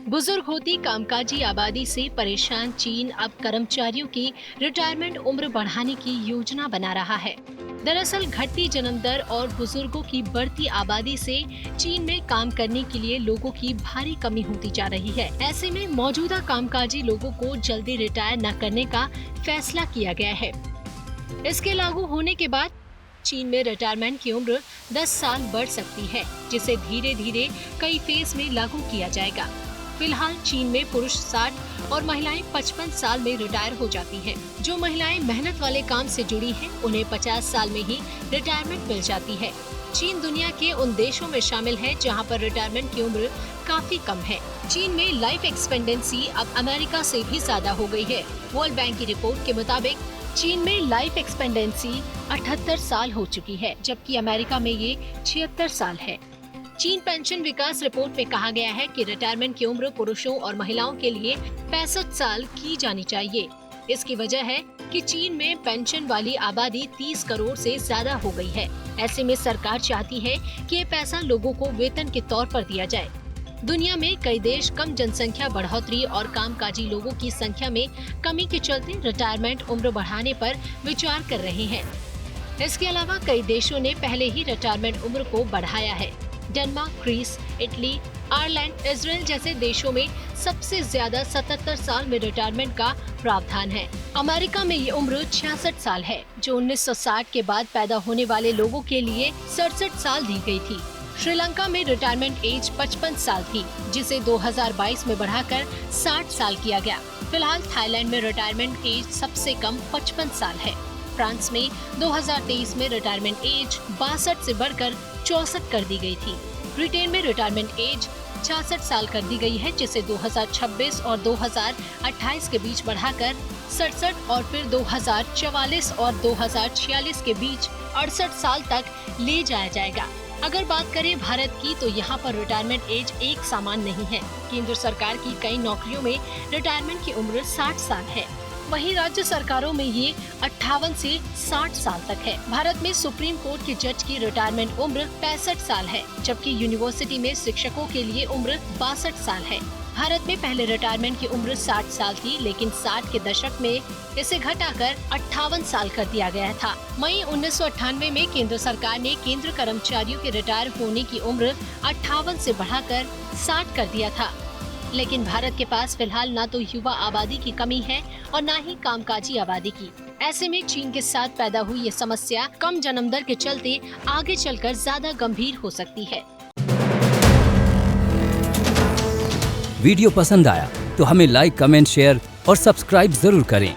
बुजुर्ग होती कामकाजी आबादी से परेशान चीन अब कर्मचारियों की रिटायरमेंट उम्र बढ़ाने की योजना बना रहा है। दरअसल घटती जन्म दर और बुजुर्गों की बढ़ती आबादी से चीन में काम करने के लिए लोगों की भारी कमी होती जा रही है। ऐसे में मौजूदा कामकाजी लोगों को जल्दी रिटायर न करने का फैसला किया गया है। इसके लागू होने के बाद चीन में रिटायरमेंट की उम्र 10 साल बढ़ सकती है, जिसे धीरे धीरे कई फेज में लागू किया जाएगा। फिलहाल चीन में पुरुष 60 और महिलाएं 55 साल में रिटायर हो जाती हैं। जो महिलाएं मेहनत वाले काम से जुड़ी हैं, उन्हें 50 साल में ही रिटायरमेंट मिल जाती है। चीन दुनिया के उन देशों में शामिल है जहां पर रिटायरमेंट की उम्र काफी कम है। चीन में लाइफ एक्सपेक्टेंसी अब अमेरिका से भी ज्यादा हो गई है। वर्ल्ड बैंक की रिपोर्ट के मुताबिक चीन में लाइफ एक्सपेक्टेंसी 78 साल हो चुकी है, जबकि अमेरिका में ये 76 साल है। चीन पेंशन विकास रिपोर्ट में कहा गया है कि रिटायरमेंट की उम्र पुरुषों और महिलाओं के लिए 65 साल की जानी चाहिए। इसकी वजह है कि चीन में पेंशन वाली आबादी 30 करोड़ से ज्यादा हो गई है। ऐसे में सरकार चाहती है कि ये पैसा लोगों को वेतन के तौर पर दिया जाए। दुनिया में कई देश कम जनसंख्या बढ़ोतरी और कामकाजी लोगों की संख्या में कमी के चलते रिटायरमेंट उम्र बढ़ाने पर विचार कर रहे हैं। इसके अलावा कई देशों ने पहले ही रिटायरमेंट उम्र को बढ़ाया है। Denmark, Greece, Italy, Ireland, Israel जैसे देशों में सबसे ज्यादा 77 साल में रिटायरमेंट का प्रावधान है। अमेरिका में ये उम्र 66 साल है, जो 1960 के बाद पैदा होने वाले लोगों के लिए 67 साल दी गई थी। श्रीलंका में रिटायरमेंट एज 55 साल थी, जिसे 2022 में बढ़ाकर 60 साल किया गया। फिलहाल थाईलैंड में रिटायरमेंट एज सबसे कम 55 साल है। फ्रांस में 2023 में रिटायरमेंट एज 62 से बढ़कर 64 कर दी गई थी। ब्रिटेन में रिटायरमेंट एज 66 साल कर दी गई है, जिसे 2026 और 2028 के बीच बढ़ाकर 67 और फिर 2044 और 2046 के बीच 68 साल तक ले जाया जाएगा। अगर बात करें भारत की, तो यहाँ पर रिटायरमेंट एज एक समान नहीं है। केंद्र सरकार की कई नौकरियों में रिटायरमेंट की उम्र 60 साल है, वहीं राज्य सरकारों में ये 58 से 60 साल तक है। भारत में सुप्रीम कोर्ट के जज की रिटायरमेंट उम्र 65 साल है, जबकि यूनिवर्सिटी में शिक्षकों के लिए उम्र 62 साल है। भारत में पहले रिटायरमेंट की उम्र 60 साल थी, लेकिन 60 के दशक में इसे घटाकर 58 साल कर दिया गया था। मई 1998 में केंद्र सरकार ने केंद्र कर्मचारियों के रिटायर होने की उम्र 58 से बढ़ाकर 60 कर दिया था। लेकिन भारत के पास फिलहाल न तो युवा आबादी की कमी है और न ही कामकाजी आबादी की। ऐसे में चीन के साथ पैदा हुई ये समस्या कम जन्म दर के चलते आगे चलकर ज्यादा गंभीर हो सकती है। वीडियो पसंद आया तो हमें लाइक, कमेंट, शेयर और सब्सक्राइब जरूर करें।